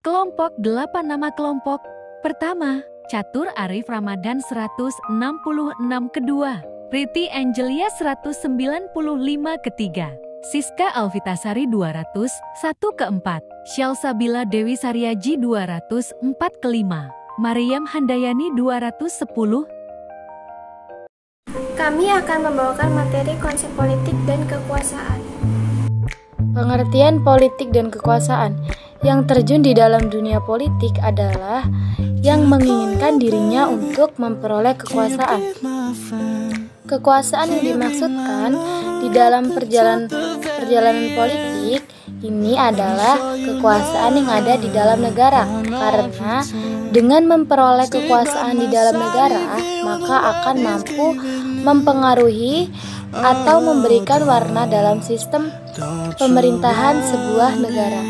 Kelompok 8 nama kelompok. Pertama, Catur Arif Ramadan 166. Kedua, Riti Angelia 195. Ketiga, Siska Alvitasari 201. Keempat, Syalsabila Dewi Saryaji 204. Kelima, Mariam Handayani 210. Kami akan membawakan materi konsep politik dan kekuasaan. Pengertian politik dan kekuasaan. Yang terjun di dalam dunia politik adalah yang menginginkan dirinya untuk memperoleh kekuasaan. Kekuasaan yang dimaksudkan di dalam perjalanan politik ini adalah kekuasaan yang ada di dalam negara. Karena dengan memperoleh kekuasaan di dalam negara, maka akan mampu mempengaruhi atau memberikan warna dalam sistem pemerintahan sebuah negara.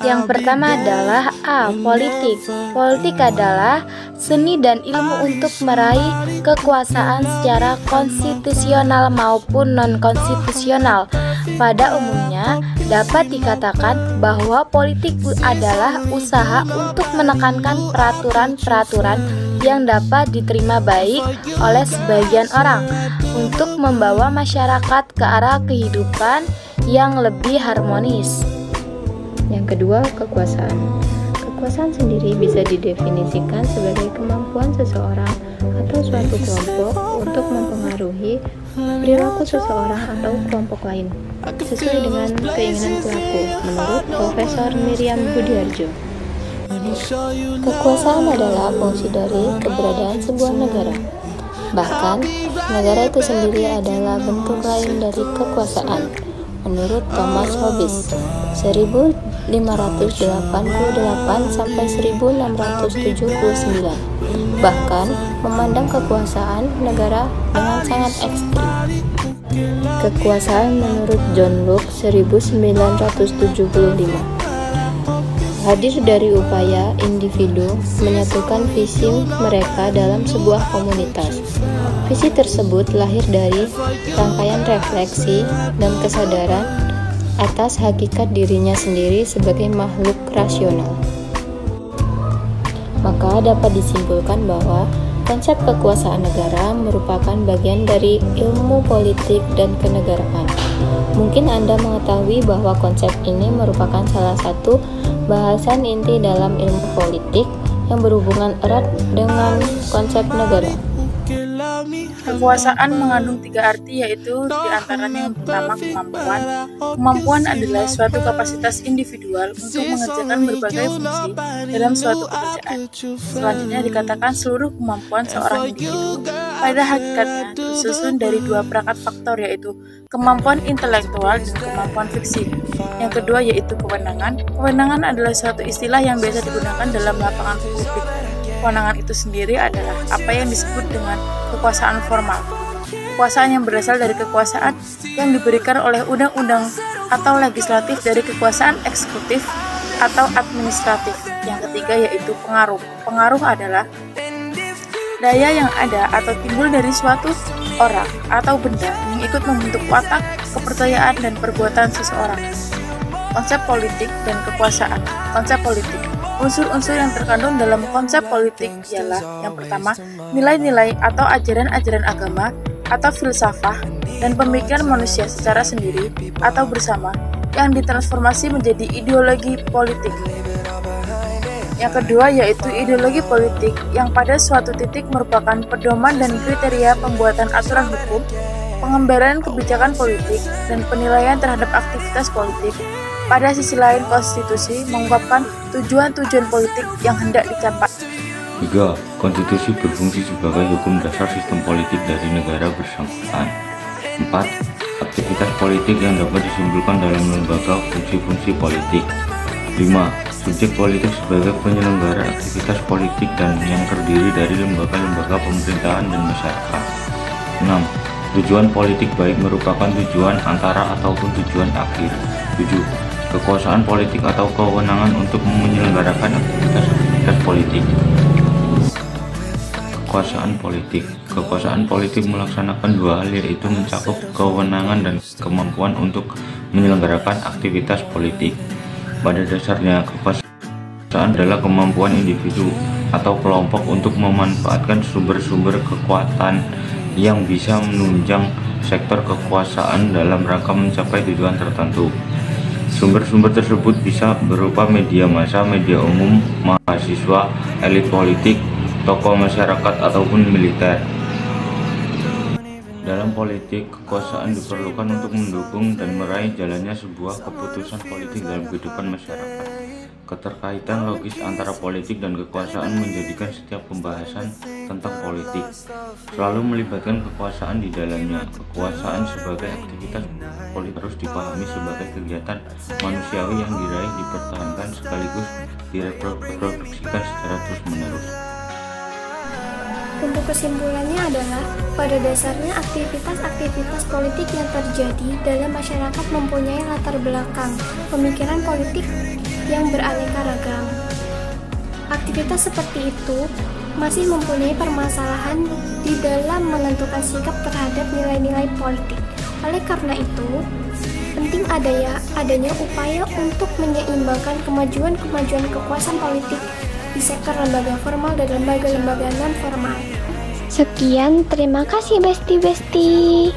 Yang pertama adalah A. Politik. Politik adalah seni dan ilmu untuk meraih kekuasaan secara konstitusional maupun non-konstitusional. Pada umumnya, dapat dikatakan bahwa politik adalah usaha untuk menekankan peraturan-peraturan yang dapat diterima baik oleh sebagian orang untuk membawa masyarakat ke arah kehidupan yang lebih harmonis. Yang kedua, kekuasaan. Kekuasaan sendiri bisa didefinisikan sebagai kemampuan seseorang atau suatu kelompok untuk mempengaruhi perilaku seseorang atau kelompok lain sesuai dengan keinginan pelaku, menurut Profesor Miriam Budiarjo. Kekuasaan adalah fungsi dari keberadaan sebuah negara. Bahkan, negara itu sendiri adalah bentuk lain dari kekuasaan. Menurut Thomas Hobbes, 1588 sampai 1679, bahkan memandang kekuasaan negara dengan sangat ekstrim. Kekuasaan menurut John Locke 1975. Hadir dari upaya individu menyatukan visi mereka dalam sebuah komunitas. Visi tersebut lahir dari rangkaian refleksi dan kesadaran atas hakikat dirinya sendiri sebagai makhluk rasional. Maka dapat disimpulkan bahwa konsep kekuasaan negara merupakan bagian dari ilmu politik dan kenegaraan. Mungkin Anda mengetahui bahwa konsep ini merupakan salah satu bahasan inti dalam ilmu politik yang berhubungan erat dengan konsep negara. Kekuasaan mengandung 3 arti, yaitu diantaranya yang pertama kemampuan. Kemampuan adalah suatu kapasitas individual untuk mengerjakan berbagai fungsi dalam suatu pekerjaan. Selanjutnya dikatakan seluruh kemampuan seorang individu pada hakikatnya disusun dari 2 perangkat faktor, yaitu kemampuan intelektual dan kemampuan fiksi. Yang kedua yaitu kewenangan. Kewenangan adalah suatu istilah yang biasa digunakan dalam lapangan publik. Kewenangan itu sendiri adalah apa yang disebut dengan kekuasaan formal. Kekuasaan yang berasal dari kekuasaan yang diberikan oleh undang-undang atau legislatif dari kekuasaan eksekutif atau administratif. Yang ketiga yaitu pengaruh. Pengaruh adalah daya yang ada atau timbul dari suatu orang atau benda yang ikut membentuk watak, kepercayaan, dan perbuatan seseorang. Konsep politik dan kekuasaan. Konsep politik. Unsur-unsur yang terkandung dalam konsep politik ialah yang pertama, nilai-nilai atau ajaran-ajaran agama atau filsafah dan pemikiran manusia secara sendiri atau bersama yang ditransformasi menjadi ideologi politik. Yang kedua yaitu ideologi politik yang pada suatu titik merupakan pedoman dan kriteria pembuatan aturan hukum, pengembaraan kebijakan politik, dan penilaian terhadap aktivitas politik. Pada sisi lain, konstitusi mengungkapkan tujuan-tujuan politik yang hendak dicapai. 3. Konstitusi berfungsi sebagai hukum dasar sistem politik dari negara bersangkutan. 4. Aktivitas politik yang dapat disimpulkan dalam lembaga fungsi-fungsi politik. 5. Subjek politik sebagai penyelenggara aktivitas politik dan yang terdiri dari lembaga-lembaga pemerintahan dan masyarakat. 6. Tujuan politik baik merupakan tujuan antara ataupun tujuan akhir. 7. Kekuasaan politik atau kewenangan untuk menyelenggarakan aktivitas politik. Kekuasaan politik. Kekuasaan politik melaksanakan 2 hal, yaitu mencakup kewenangan dan kemampuan untuk menyelenggarakan aktivitas politik. Pada dasarnya, adalah kemampuan individu atau kelompok untuk memanfaatkan sumber-sumber kekuatan yang bisa menunjang sektor kekuasaan dalam rangka mencapai tujuan tertentu. Sumber-sumber tersebut bisa berupa media massa, media umum, mahasiswa, elit politik, tokoh masyarakat, ataupun militer. Dalam politik, kekuasaan diperlukan untuk mendukung dan meraih jalannya sebuah keputusan politik dalam kehidupan masyarakat. Keterkaitan logis antara politik dan kekuasaan menjadikan setiap pembahasan tentang politik selalu melibatkan kekuasaan di dalamnya. Kekuasaan sebagai aktivitas politik harus dipahami sebagai kegiatan manusiawi yang diraih, dipertahankan, sekaligus direproduksikan secara terus-menerus. Untuk kesimpulannya adalah, pada dasarnya aktivitas-aktivitas politik yang terjadi dalam masyarakat mempunyai latar belakang pemikiran politik yang beraneka ragam. Aktivitas seperti itu masih mempunyai permasalahan di dalam menentukan sikap terhadap nilai-nilai politik. Oleh karena itu, penting adanya upaya untuk menyeimbangkan kemajuan kekuasaan politik di sektor lembaga formal dan lembaga-lembaga non-formal. Sekian, terima kasih Besti.